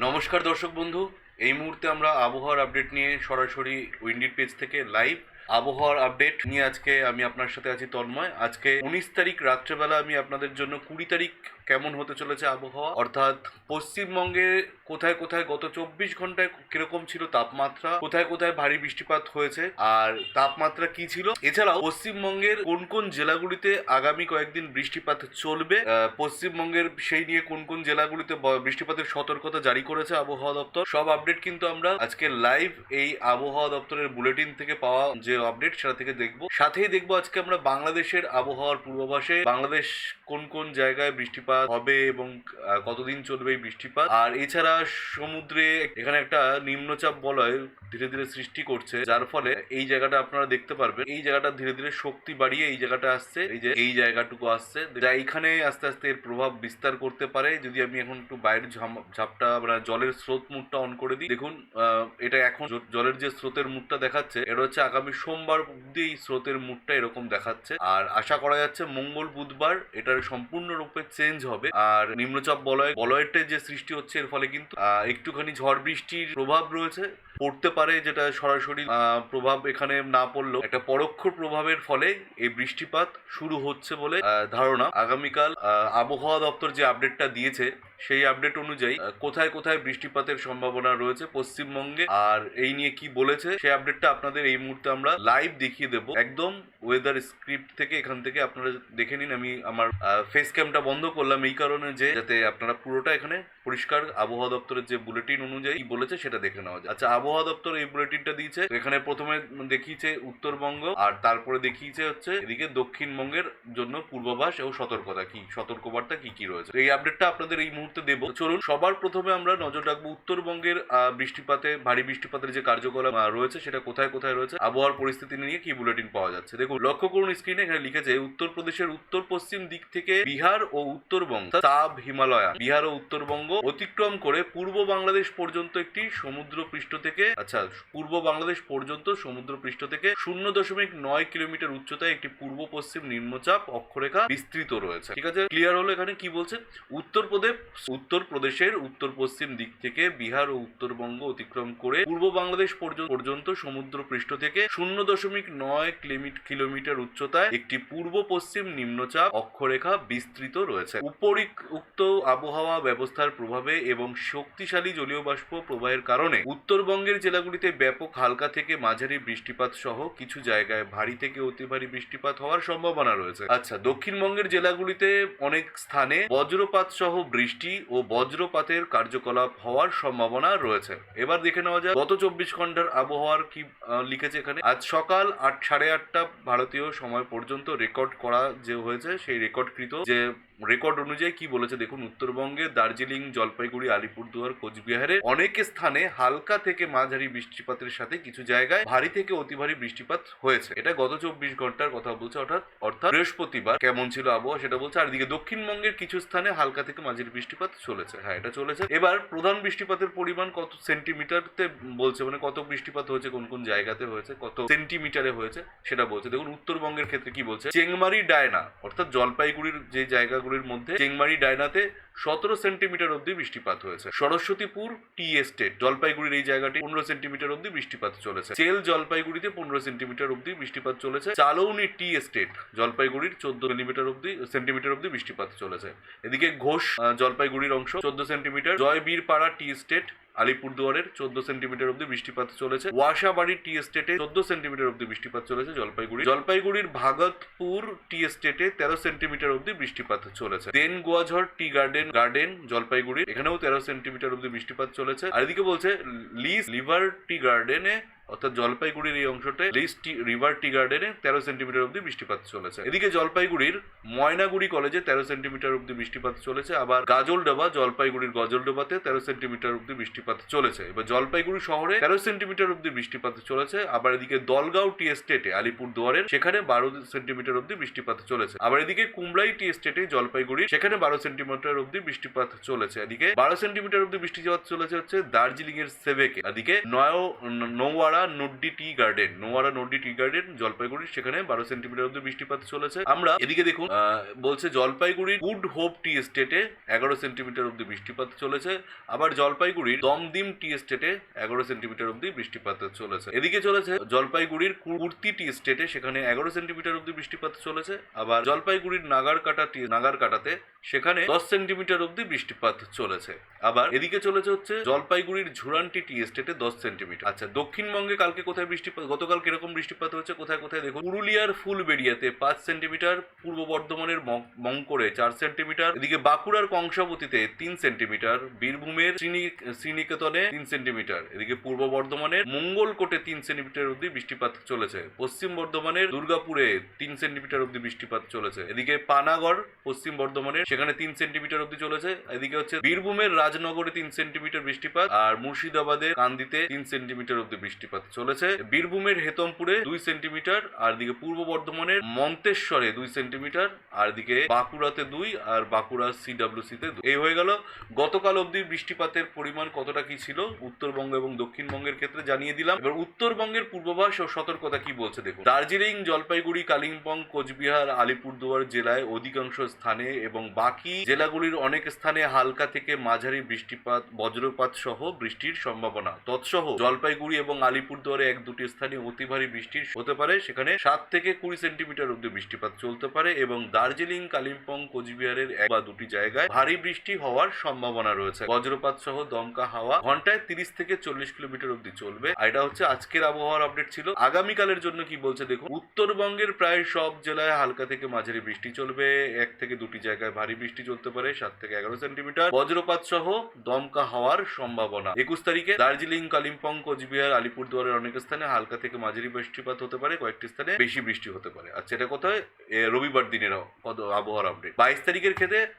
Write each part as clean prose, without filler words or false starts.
নমস্কার দর্শক বন্ধু। এই মুহূর্তে আমরা আবহাওয়ার আপডেট নিয়ে সরাসরি উইন্ডির পেজ থেকে লাইভ আবহাওয়ার আপডেট নিয়ে আজকে আমি আপনার সাথে আছি তন্ময়। আজকে 19 তারিখ রাত্রেবেলা আমি আপনাদের জন্য 20 তারিখ কেমন হতে চলেছে আবহাওয়া, অর্থাৎ পশ্চিমবঙ্গে কোথায় কোথায় গত 24 ঘন্টায় কিরকম ছিল তাপমাত্রা, কোথায় কোথায় ভারী বৃষ্টিপাত হয়েছে আর তাপমাত্রা কি ছিল, এছাড়াও পশ্চিমবঙ্গের কোন কোন জেলাগুলিতে আগামী কয়েকদিন বৃষ্টিপাত চলবে, পশ্চিমবঙ্গের সেই নিয়ে কোন কোন জেলাগুলিতে বৃষ্টিপাতের সতর্কতা জারি করেছে আবহাওয়া দপ্তর, সব আপডেট কিন্তু আমরা আজকে লাইভ এই আবহাওয়া দপ্তরের বুলেটিন থেকে পাওয়া যে আপডেট সেটা থেকে দেখবো। সাথেই দেখবো আজকে আমরা বাংলাদেশের আবহাওয়ার পূর্বাভাসে বাংলাদেশ কোন কোন জায়গায় বৃষ্টিপাত হবে এবং কতদিন চলবে এই বৃষ্টিপাত। আর এছাড়া সমুদ্রে এখানে একটা নিম্নচাপ বলয় ধীরে ধীরে সৃষ্টি করছে, যার ফলে এই জায়গাটা আপনারা দেখতে পারবেন, এই জায়গাটা ধীরে ধীরে শক্তি বাড়িয়ে এই জায়গাটা আসছে, এই যে এই জায়গাটুকু আসছে, যা এইখানে আস্তে আস্তে এর প্রভাব বিস্তার করতে পারে। যদি আমি এখন একটু বাইরের ঝাপটা জলের স্রোত মুখটা অন করে দিই, দেখুন এটা এখন জলের যে স্রোতের মুখটা দেখাচ্ছে এটা হচ্ছে আগামী সোমবার অব্দি এই স্রোতের মুখটা এরকম দেখাচ্ছে। আর আশা করা যাচ্ছে মঙ্গল বুধবার এটার সম্পূর্ণরূপে চেঞ্জ হবে। আর নিম্নচাপ বলয়টা যে সৃষ্টি হচ্ছে এর ফলে কিন্তু একটুখানি ঝড় বৃষ্টির প্রভাব রয়েছে, পড়তে পারে, যেটা সরাসরি প্রভাব এখানে না পড়লেও একটা পরোক্ষ প্রভাবের ফলে এই বৃষ্টিপাত শুরু হচ্ছে বলে ধারণা। আগামীকাল আবহাওয়া দপ্তর যে আপডেটটা দিয়েছে সেই আপডেট অনুযায়ী কোথায় কোথায় বৃষ্টিপাতের সম্ভাবনা রয়েছে পশ্চিমবঙ্গে আর এই নিয়ে কি বলেছে সেই আপডেটটা আপনাদের এই মুহূর্তে আমরা লাইভ দেখিয়ে দেবো একদম ওয়েদার স্ক্রিপ্ট থেকে। এখান থেকে আপনারা দেখে নিন। আমি আমার ফেস ক্যামটা বন্ধ করলাম এই কারণে যে যাতে আপনারা পুরোটা এখানে পরিষ্কার আবহাওয়া দপ্তরের যে বুলেটিন অনুযায়ী কি বলেছে সেটা দেখে নেওয়া যায়। আচ্ছা, আবহাওয়া দপ্তর এই বুলেটিনটা দিয়েছে, এখানে প্রথমে দেখিয়েছে উত্তরবঙ্গ আর তারপরে দেখিয়েছে হচ্ছে এদিকে দক্ষিণবঙ্গের জন্য পূর্বাভাস ও সতর্কতা কি, সতর্কবার্তা কি কি রয়েছে। এই আপডেটটা আপনাদের এই মুহূর্তে দেবো। চলুন সবার প্রথমে আমরা নজর রাখবো উত্তরবঙ্গের বৃষ্টিপাতে, ভারী বৃষ্টিপাতের যে কার্যকলাপ রয়েছে সেটা কোথায় কোথায় রয়েছে, আবহাওয়ার পরিস্থিতি নিয়ে কি বুলেটিন পাওয়া যাচ্ছে। দেখুন, লক্ষ্য করুন স্ক্রিনে, এখানে লিখেছে উত্তরপ্রদেশের উত্তর পশ্চিম দিক থেকে বিহার ও উত্তরবঙ্গ সাব হিমালয়ান, বিহার ও উত্তরবঙ্গ অতিক্রম করে পূর্ব বাংলাদেশ পর্যন্ত একটি সমুদ্র পৃষ্ঠ থেকে, পূর্ব বাংলাদেশ পর্যন্ত সমুদ্র পৃষ্ঠ থেকে 0.9 কিলোমিটার উচ্চতায় একটি পূর্ব পশ্চিম নিম্নচাপ অক্ষরেখা বিস্তৃত রয়েছে। ঠিক আছে, ক্লিয়ার হলো। এখানে কি বলছে, উত্তরপ্রদেশের উত্তর পশ্চিম দিক থেকে বিহার ও উত্তরবঙ্গ অতিক্রম করে পূর্ব বাংলাদেশ পর্যন্ত সমুদ্র পৃষ্ঠ থেকে 0.9 কিলোমিটার উচ্চতায় একটি পূর্ব পশ্চিম নিম্নচাপ অক্ষরেখা বিস্তৃত রয়েছে। উপরিউক্ত আবহাওয়া ব্যবস্থার প্রভাবে এবং শক্তিশালী জলীয় বাষ্প প্রবাহের কারণে উত্তরবঙ্গের জেলাগুলিতে ব্যাপক হালকা থেকে মাঝারি বৃষ্টিপাত সহ কিছু জায়গায় ভারী থেকে অতি ভারী বৃষ্টিপাত হওয়ার সম্ভাবনা রয়েছে। আচ্ছা, দক্ষিণবঙ্গের জেলাগুলিতে অনেক স্থানে বজ্রপাত সহ বৃষ্টি ও বজ্রপাতের কার্যকলাপ হওয়ার সম্ভাবনা রয়েছে। এবার দেখে নেওয়া যায় গত 24 ঘন্টার আবহাওয়ার কি লিখেছে এখানে। আজ সকাল 8:30 ভারতীয় সময় পর্যন্ত রেকর্ড করা যে হয়েছে সেই রেকর্ডকৃত যে রেকর্ড অনুযায়ী কি বলেছে দেখুন, উত্তরবঙ্গে দার্জিলিং, জলপাইগুড়ি, আলিপুরদুয়ার, কোচবিহারে অনেক স্থানে হালকা থেকে মাঝারি বৃষ্টিপাতের সাথে কিছু জায়গায় ভারী থেকে অতি ভারী বৃষ্টিপাত হয়েছে। এটা গত 24 ঘন্টার কথা বলছে, অর্থাৎ বৃহস্পতিবার কেমন ছিল আবহাওয়া সেটা বলছে। আর এদিকে দক্ষিণবঙ্গের কিছু স্থানে হালকা থেকে মাঝারি বৃষ্টিপাত চলেছে। হ্যাঁ, এটা চলেছে। এবার প্রধান বৃষ্টিপাতের পরিমাণ কত সেন্টিমিটারতে বলছে, মানে কত বৃষ্টিপাত হয়েছে, কোন কোন জায়গাতে হয়েছে, কত সেন্টিমিটারে হয়েছে সেটা বলছে। দেখুন উত্তরবঙ্গের ক্ষেত্রে কি বলছে, চেংমারি ডায়না অর্থাৎ জলপাইগুড়ির যে জায়গাগুলির মধ্যে চেংমারি ডায়নাতে 17 সেন্টিমিটার অব্দি বৃষ্টিপাত হয়েছে। সরস্বতীপুর টি এস্টেট জলপাইগুড়ির এই জায়গাটি 15 সেন্টিমিটার অব্দি বৃষ্টিপাত চলেছে। চেল জলপাইগুড়িতে 15 সেন্টিমিটার অব্দি বৃষ্টিপাত চলেছে। চালৌনি টি এস্টেট জলপাইগুড়ির 14 সেন্টিমিটার অব্দি বৃষ্টিপাত চলেছে। এদিকে ঘোষ জলপাইগুড়ির অংশ 14 সেন্টিমিটার। জয়বীরপাড়া টি এস্টেট আলিপুরদুয়ারের 14 সেন্টিমিটার অব্দি বৃষ্টিপাত চলেছে। ওয়াসাবাড়ি টি এস্টেটে 14 সেন্টিমিটার অব্দি বৃষ্টিপাত চলেছে। জলপাইগুড়ির ভাগতপুর টি এস্টেটে 13 সেন্টিমিটার অব্দি বৃষ্টিপাত চলেছে। দেন গোয়াঝড় টি গার্ডেন জলপাইগুড়ির এখানেও 13 সেন্টিমিটার অব্দি বৃষ্টিপাত চলেছে। আর এদিকে বলছে লিভার টি গার্ডেনে অর্থাৎ জলপাইগুড়ির এই অংশতে রিভার টি গার্ডেনে 13 সেন্টিমিটার অব্দি বৃষ্টিপাত চলেছে। এদিকে জলপাইগুড়ির ময়নাগুড়ি কলেজে 13 সেন্টিমিটার অব্দি বৃষ্টিপাত চলেছে। আবার জলপাইগুড়ির গজলডোবাতে 13 সেন্টিমিটার অব্দি বৃষ্টিপাত চলেছে। এবার জলপাইগুড়ি শহরে 13 সেন্টিমিটার অব্দি বৃষ্টিপাত চলেছে। আবার এদিকে দলগাঁও টি এস্টেটে আলিপুরদুয়ারের সেখানে 12 সেন্টিমিটার অব্দি বৃষ্টিপাত চলেছে। আবার এদিকে কুমলাই টি এস্টেটে জলপাইগুড়ি সেখানে 12 সেন্টিমিটার অব্দি বৃষ্টিপাত চলেছে। এদিকে 12 সেন্টিমিটার অব্দি বৃষ্টিপাত চলেছে হচ্ছে দার্জিলিং এর সেভেকে। এদিকে নওয়ারা নড্ডি টি গার্ডেন জলপাইগুড়ি, সেখানে 12 সেন্টিমিটার অব্দি বৃষ্টিপাত চলেছে। আমরা এদিকে দেখুন বলছে জলপাইগুড়ির গুড হোপ টি এস্টেটে 11 সেন্টিমিটার অব্দি বৃষ্টিপাত চলেছে। আবার জলপাইগুড়ির দমদিম টি এস্টেটে 11 সেন্টিমিটার অব্দি বৃষ্টিপাত চলেছে। এদিকে চলেছে জলপাইগুড়ির কুর্তি টি এস্টেটে, সেখানে 11 সেন্টিমিটার অব্দি বৃষ্টিপাত চলেছে। আবার জলপাইগুড়ির নাগারকাটাতে সেখানে 10 সেন্টিমিটার অব্দি বৃষ্টিপাত চলেছে। আবার এদিকে চলেছে হচ্ছে জলপাইগুড়ির ঝুরান্টি টি এস্টেটে 10 সেন্টিমিটার। আচ্ছা, দক্ষিণবঙ্গে কালকে কোথায় বৃষ্টিপাত, গতকাল কিরকম বৃষ্টিপাত হচ্ছে কোথায় কোথায় দেখুন। পুরুলিয়ার ফুলবেড়িয়াতে 5 সেন্টিমিটার, পূর্ব বর্ধমানের মঙ্করে 4 সেন্টিমিটার, এদিকে বাঁকুড়ার কংসাবতীতে 3 সেন্টিমিটার, বীরভূমের শ্রীনিকেতনে 3 সেন্টিমিটার, এদিকে পূর্ব বর্ধমানের মঙ্গলকোটে 3 সেন্টিমিটার অব্দি বৃষ্টিপাত চলেছে। পশ্চিম বর্ধমানের দুর্গাপুরে 3 সেন্টিমিটার অব্দি বৃষ্টিপাত চলেছে। এদিকে পানাগড় পশ্চিম বর্ধমানের, সেখানে 3 সেন্টিমিটার অব্দি চলেছে। এদিকে হচ্ছে বীরভূমের রাজনগরে 3 সেন্টিমিটার বৃষ্টিপাত, আর মুর্শিদাবাদের কান্দিতে 3 সেন্টিমিটার অব্দি বৃষ্টিপাত চলেছে। বীরভূমের হেতমপুরে 2 সেন্টিমিটার, আর দিকে পূর্ব বর্ধমানের মন্তেশ্বরে 2 সেন্টিমিটার, আর দিকে বাঁকুড়াতে 2, আর বাঁকুড়া সিডব্লিউসিতে 2। এই হয়ে গেল গতকাল অব্দি বৃষ্টিপাতের পরিমাণ কতটা কি ছিল উত্তরবঙ্গ এবং দক্ষিণবঙ্গের ক্ষেত্রে জানিয়ে দিলাম। এবার উত্তরবঙ্গের পূর্বাভাস ও সতর্কতা কি বলছে দেখুন। দার্জিলিং, জলপাইগুড়ি, কালিম্পং, কোচবিহার, আলিপুরদুয়ার জেলায় অধিকাংশ স্থানে এবং বাকি জেলাগুলির অনেক স্থানে হালকা থেকে মাঝারি বৃষ্টিপাত, বজ্রপাত সহ বৃষ্টির সম্ভাবনা। তৎসহ জলপাইগুড়ি এবং আলিপুরদুয়ারে 1-2টি স্থানে অতি ভারী বৃষ্টি হতে পারে, সেখানে 7 থেকে 20 সেন্টিমিটার অব্দি বৃষ্টিপাত চলতে পারে, এবং দার্জিলিং, কালিম্পং, কোচবিহারের 1 বা 2টি জায়গায় ভারী বৃষ্টি হওয়ার সম্ভাবনা রয়েছে। বজ্রপাত সহ দমকা হাওয়া ঘন্টায় 30 থেকে 40 কিলোমিটার অব্দি চলবে। আর এটা হচ্ছে আজকের আবহাওয়ার আপডেট ছিল। আগামীকালের জন্য কি বলছে দেখুন। উত্তরবঙ্গের প্রায় সব জেলায় হালকা থেকে মাঝারি বৃষ্টি চলবে, 1 থেকে 2টি জায়গায় ভারী বৃষ্টি চলতে পারে, 7 থেকে 11 সেন্টিমিটার, বজ্রপাত সহ দমকা হওয়ার সম্ভাবনা। 21 তারিখে দার্জিলিং, কালিম্পং, কোচবিহার, আলিপুরদুয়ারের অনেক স্থানে হালকা থেকে মাঝারি বৃষ্টিপাত হতে পারে, কয়েকটি স্থানে বেশি বৃষ্টি হতে পারে। আচ্ছা, এটা কোথায় রবিবার দিনের আবহাওয়ার আপডেট। 22 তারিখের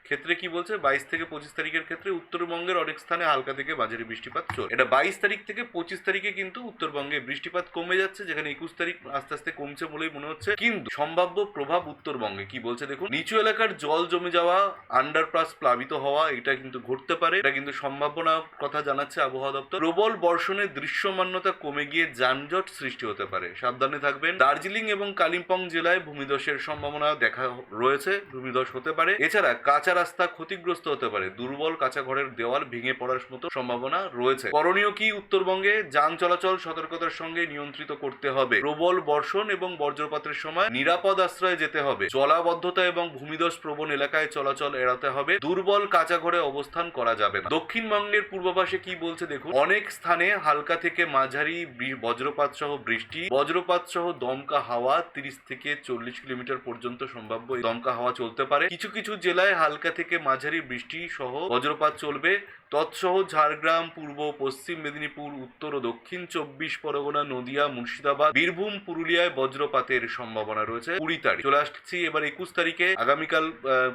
ক্ষেত্রে কি বলছে, 22 থেকে 25 তারিখের ক্ষেত্রে উত্তরবঙ্গের অনেক স্থানে হালকা থেকে মাঝারি বৃষ্টিপাত চলবে। এটা 22 তারিখ থেকে 25 তারিখে কিন্তু উত্তরবঙ্গে বৃষ্টিপাত কমে যাচ্ছে, যেখানে 21 তারিখ আস্তে আস্তে কমছে বলেই মনে হচ্ছে। কিন্তু সম্ভাব্য প্রভাব উত্তরবঙ্গে কি বলছে দেখুন। নিচু এলাকার জল জমে যাওয়া, আন্ডারপাস প্লাবিত হওয়া, এটা কিন্তু ঘটতে পারে, এটা কিন্তু সম্ভাবনা কথা জানাচ্ছে আবহাওয়া দপ্তর। প্রবল বর্ষণে দৃশ্যমানতা কমে গিয়ে যানজট সৃষ্টি হতে পারে, সাবধানে থাকবেন। দার্জিলিং এবং কালিম্পং জেলায় ভূমিধসের সম্ভাবনা দেখা রয়েছে, ভূমিধস হতে পারে। এছাড়া কাঁচা রাস্তা ক্ষতিগ্রস্ত হতে পারে, দুর্বল কাঁচা ঘরের দেওয়াল ভেঙে পড়ার মতো সম্ভাবনা রয়েছে। করণীয় কি উত্তরবঙ্গে, যান চলাচল সতর্কতার সঙ্গে নিয়ন্ত্রিত করতে হবে। প্রবল বর্ষণ এবং বজ্রপাতের সময় নিরাপদ আশ্রয়ে যেতে হবে। জলাবদ্ধতা এবং ভূমিধস প্রবণ এলাকায় চলাচল এড়াতে হবে। দুর্বল কাঁচা ঘরে অবস্থান করা যাবে না। দক্ষিণবঙ্গের পূর্বাভাসে কি বলছে দেখুন। অনেক স্থানে হালকা থেকে মাঝারি বজ্রপাত সহ বৃষ্টি, বজ্রপাত সহ দমকা হাওয়া 30 থেকে 40 কিলোমিটার পর্যন্ত সম্ভাব্য দমকা হাওয়া চলতে পারে। কিছু কিছু জেলায় হালকা থেকে মাঝারি বৃষ্টি সহ বজ্রপাত চলবে। তৎসহ ঝাড়গ্রাম, পূর্ব পশ্চিম মেদিনীপুর, উত্তর ও দক্ষিণ 24 পরগনা, নদিয়া, মুর্শিদাবাদ, বীরভূম, পুরুলিয়ায় বজ্রপাতের সম্ভাবনা রয়েছে। 20 তারিখ চলে আসছি এবার 21 তারিখে। আগামীকাল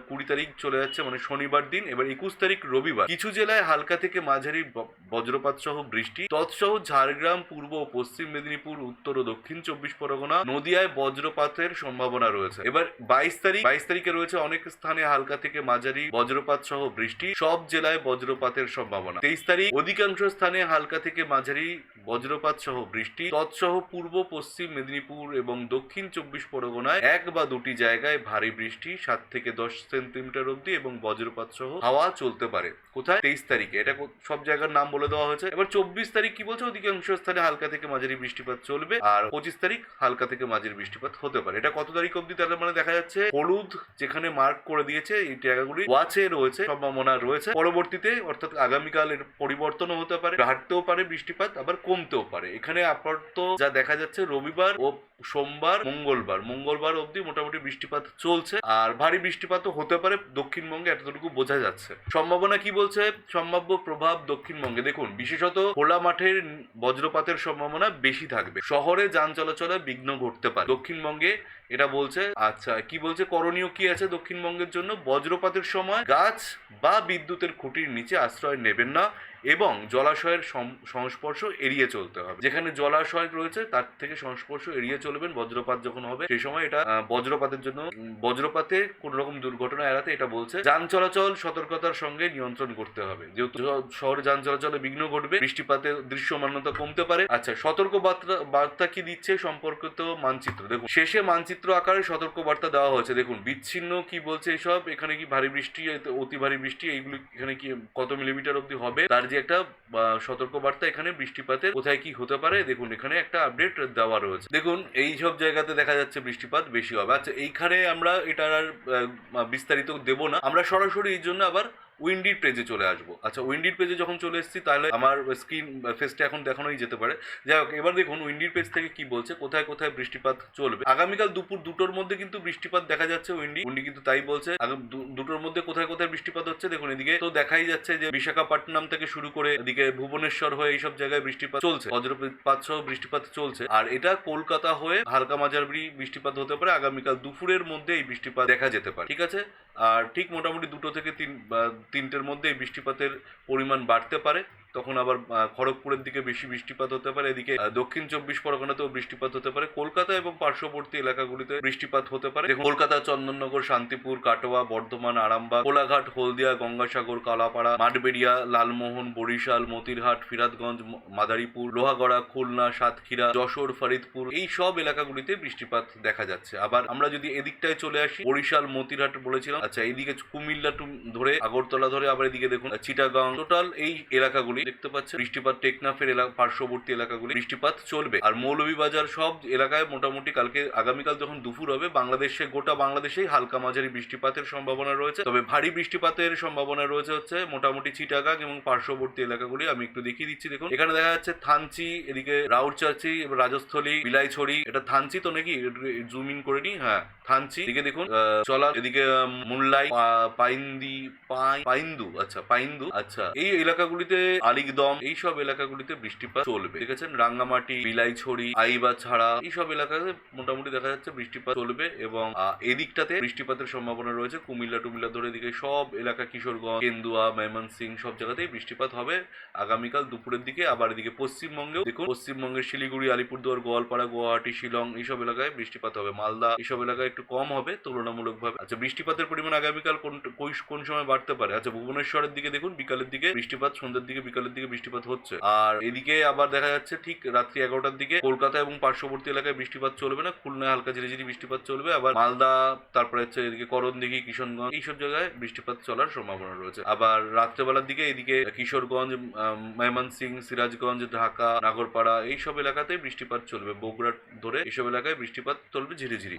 20 তারিখ চলে যাচ্ছে, মানে শনিবার দিন। এবার 21 তারিখ রবিবার, কিছু জেলায় হালকা থেকে মাঝারি বজ্রপাত সহ বৃষ্টি। তৎসহ ঝাড়গ্রাম, পূর্ব ও পশ্চিম মেদিনীপুর, উত্তর ও দক্ষিণ 24 পরগনা, নদিয়ায় বজ্রপাতের সম্ভাবনা রয়েছে। এবার 22 তারিখে রয়েছে অনেক স্থানে হালকা থেকে মাঝারি বজ্রপাত সহ বৃষ্টি, সব জেলায় বজ্রপাতের সম্ভাবনা। 23 তারিখ অধিকাংশ স্থানে হালকা থেকে মাঝারি বজ্রপাত সহ বৃষ্টি। তৎসহ পূর্ব পশ্চিম মেদিনীপুর এবং দক্ষিণ 24 পরগনায় 1 বা 2টি জায়গায় ভারী বৃষ্টি, 7 থেকে 10 সেন্টিমিটার অব্দি, এবং বজ্রপাত সহ হাওয়া চলতে পারে। কোথায়? 23 তারিখে। এটা সব জায়গার নাম বলে দেওয়া হয়েছে। এবার 24 তারিখ কি বলছে, অধিকাংশ স্থানে হালকা থেকে মাঝারি বৃষ্টিপাত চলবে, আর 25 তারিখ হালকা থেকে মাঝারি বৃষ্টিপাত হতে পারে। এটা কত তারিখ অব্দি তার মানে দেখা যাচ্ছে হলুদ যেখানে মার্ক করে দিয়েছে এই জায়গাগুলি ওয়াচে রয়েছে, সম্ভাবনা রয়েছে। পরবর্তীতে অর্থাৎ আগামীকাল এর পরিবর্তনও হতে পারে, ঘাটতেও পারে বৃষ্টিপাত, আবার কমতেও পারে। এখানে আপাতত যা দেখা যাচ্ছে রবিবার ও সোমবার, মঙ্গলবার অবধি মোটামুটি বৃষ্টিপাত চলছে, আর ভারী বৃষ্টিপাতও হতে পারে দক্ষিণবঙ্গে, এতটুকু বোঝা যাচ্ছে। সম্ভাবনা কি বলছে, সম্ভাব্য প্রভাব দক্ষিণবঙ্গে দেখুন, বিশেষত খোলা মাঠের বজ্রপাতের সম্ভাবনা বেশি থাকবে। শহরে যান চলাচলে বিঘ্ন ঘটতে পারে দক্ষিণবঙ্গে, এটা বলছে। আচ্ছা, কি বলছে, করণীয় কি আছে দক্ষিণবঙ্গের জন্য। বজ্রপাতের সময় গাছ বা বিদ্যুতের খুঁটির নিচে আশ্রয় নেবেন না, এবং জলাশয়ের সংস্পর্শ এড়িয়ে চলতে হবে। যেখানে জলাশয় রয়েছে তার থেকে সংস্পর্শ এড়িয়ে চলবেন। বজ্রপাত যখন হবে সেই সময় এটা বজ্রপাতের জন্য বজ্রপাতে কোন রকম দুর্ঘটনা এড়াতে এটা বলছে। যান চলাচল সতর্কতার সঙ্গে নিয়ন্ত্রণ করতে হবে, যেহেতু শহরে যান চলাচলে বিঘ্ন ঘটবে, বৃষ্টিপাতের দৃশ্যমানতা কমতে পারে। আচ্ছা, সতর্ক বার্তা কি দিচ্ছে সম্পর্কিত মানচিত্র দেখুন। শেষে মানচিত্র আকারে সতর্ক বার্তা দেওয়া হয়েছে। দেখুন বিচ্ছিন্ন কি বলছে এইসব, এখানে কি ভারী বৃষ্টি, অতি ভারী বৃষ্টি, এইগুলি এখানে কি কত মিলিমিটার অব্দি হবে তার যে একটা সতর্ক বার্তা, এখানে বৃষ্টিপাতের কোথায় কি হতে পারে দেখুন এখানে একটা আপডেট দেওয়া রয়েছে। দেখুন এই সব জায়গাতে দেখা যাচ্ছে বৃষ্টিপাত বেশি হবে। আচ্ছা, এইখানে আমরা এটার আর বিস্তারিত দেব না, আমরা সরাসরি এই জন্য আবার উইন্ডির পেজে চলে আসবো। আচ্ছা, উইন্ডির পেজে যখন চলে এসেছি তাহলে আমার স্ক্রিন ফেসটা এখন দেখানোই যেতে পারে। যাই হোক, এবার দেখুন উইন্ডির পেজ থেকে কি বলছে, কোথায় কোথায় বৃষ্টিপাত চলবে। আগামীকাল দুপুর 2টোর মধ্যে কিন্তু বৃষ্টিপাত দেখা যাচ্ছে। উইন্ডি কিন্তু তাই বলছে, 2টোর মধ্যে কোথায় কোথায় বৃষ্টিপাত হচ্ছে দেখুন। এদিকে তো দেখাই যাচ্ছে যে বিশাখাপট্টনম থেকে শুরু করে এদিকে ভুবনেশ্বর হয়ে এইসব জায়গায় বৃষ্টিপাত চলছে, বজ্রপাত সহ বৃষ্টিপাত চলছে। আর এটা কলকাতা হয়ে হালকা মাঝারি বৃষ্টিপাত হতে পারে। আগামীকাল দুপুরের মধ্যে এই বৃষ্টিপাত দেখা যেতে পারে, ঠিক আছে। আর ঠিক মোটামুটি 2টো থেকে 3টের মধ্যে এই বৃষ্টিপাতের পরিমাণ বাড়তে পারে। তখন আবার খড়গপুরের দিকে বেশি বৃষ্টিপাত হতে পারে। এদিকে দক্ষিণ 24 পরগনাতেও বৃষ্টিপাত হতে পারে। কলকাতা এবং পার্শ্ববর্তী এলাকাগুলিতে বৃষ্টিপাত হতে পারে। কলকাতা চন্দননগর, শান্তিপুর, কাটোয়া, বর্ধমান, আরামবাগ, কোলাঘাট, হলদিয়া, গঙ্গাসাগর, কালাপাড়া, মাঠবেড়িয়া, লালমোহন, বরিশাল, মতিরহাট, ফিরাদগঞ্জ, মাদারীপুর, লোহাগড়া, খুলনা, সাতক্ষীরা, যশোর, ফরিদপুর, এই সব এলাকাগুলিতে বৃষ্টিপাত দেখা যাচ্ছে। আবার আমরা যদি এদিকটায় চলে আসি, বরিশাল, মতিরহাট বলেছিলাম। আচ্ছা, এইদিকে কুমিল্লা ধরে আগরতলা ধরে আবার এদিকে দেখুন চিটাগাং, টোটাল এই এলাকাগুলি দেখতে পাচ্ছেন বৃষ্টিপাত। টেকনাফের পার্শ্ববর্তী এলাকাগুলি বৃষ্টিপাত চলবে। আর মৌলভীবাজার সব এলাকায় মোটামুটি আগামীকাল যখন দুপুর হবে বাংলাদেশে, গোটা বাংলাদেশেই হালকা মাঝারি বৃষ্টিপাতের সম্ভাবনা রয়েছে। তবে ভারী বৃষ্টিপাতের সম্ভাবনা রয়েছে হচ্ছে মোটামুটি চিটাগাং এবং পার্শ্ববর্তী এলাকাগুলি। আমি একটু দেখিয়ে দিচ্ছি দেখুন। এখানে দেখা যাচ্ছে থানচি, এদিকে রাউরচাচি, রাজস্থলী, বিলাইছড়ি, এটা থানচি তো নাকি, জুম ইন করে নি, হ্যাঁ থানচি। এদিকে দেখুন চলা, এদিকে মুল্লাই, পাইন্দু, আচ্ছা পাইন্দু, আচ্ছা এই এলাকাগুলিতে, আলিকদম, এইসব এলাকাগুলিতে বৃষ্টিপাত চলবে, ঠিক আছে। রাঙ্গামাটি, বিলাইছড়ি, আইবা ছাড়া এইসব এলাকাতে মোটামুটি দেখা যাচ্ছে বৃষ্টিপাত চলবে। এবং এদিকটাতে বৃষ্টিপাতের সম্ভাবনা রয়েছে। কুমিল্লা টুমিল্লা ধরে এদিকে সব এলাকা, কিশোরগঞ্জ, কেন্দুয়া, ময়মনসিং, সব জায়গাতেই বৃষ্টিপাত হবে আগামীকাল দুপুরের দিকে। আবার এদিকে পশ্চিমবঙ্গেও দেখুন, পশ্চিমবঙ্গের শিলিগুড়ি, আলিপুরদুয়ার, গোয়ালপাড়া, গুয়াহাটি, শিলং এইসব এলাকায় বৃষ্টিপাত হবে। মালদা এইসব এলাকায় একটু কম হবে তুলনামূলকভাবে। আচ্ছা, বৃষ্টিপাতের পরিমাণ আগামীকাল কোন সময় বাড়তে পারে। আচ্ছা, ভুবনেশ্বরের দিকে দেখুন বিকালের দিকে বৃষ্টিপাত, সন্ধ্যের দিকে বিকালের দিকে বৃষ্টিপাত হচ্ছে। আর এদিকে আবার দেখা যাচ্ছে ঠিক রাত্রি 11টার দিকে কলকাতা এবং পার্শ্ববর্তী এলাকায় বৃষ্টিপাত চলবে না, খুলনায় হালকা ঝিরিঝিরি বৃষ্টিপাত চলবে। আবার মালদা, তারপরে হচ্ছে এদিকে করণদিঘি, কিশনগঞ্জ এইসব জায়গায় বৃষ্টিপাত চলার সম্ভাবনা রয়েছে। আবার রাত্রেবেলার দিকে এদিকে কিশোরগঞ্জ, ময়মনসিং, সিরাজগঞ্জ, ঢাকা, নাগরপাড়া এইসব এলাকাতে বৃষ্টিপাত চলবে। বগুড়া ধরে এইসব এলাকায় বৃষ্টিপাত চলবে ঝিরিঝিরি,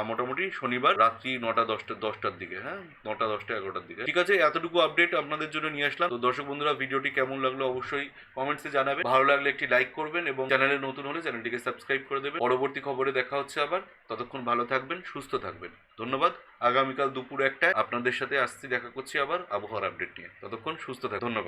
মোটামুটি শনিবার রাত্রি 9টা 10টার দিকে, হ্যাঁ 9টা 10টা 11টার দিকে, ঠিক আছে। এতটুকু আপডেট আপনাদের জন্য নিয়ে আসলাম। তো দর্শক বন্ধুরা, ভিডিওটি কেমন লাগলো অবশ্যই কমেন্টসে জানাবেন। ভালো লাগলে একটি লাইক করবেন এবং চ্যানেলে নতুন হলে চ্যানেলটিকে সাবস্ক্রাইব করে দেবেন। পরবর্তী খবরে দেখা হচ্ছে আবার, ততক্ষণ ভালো থাকবেন, সুস্থ থাকবেন, ধন্যবাদ। আগামীকাল দুপুর 1টায় আপনাদের সাথে দেখা করছি আবার আবহাওয়ার আপডেট নিয়ে। ততক্ষণ সুস্থ থাকবেন, ধন্যবাদ।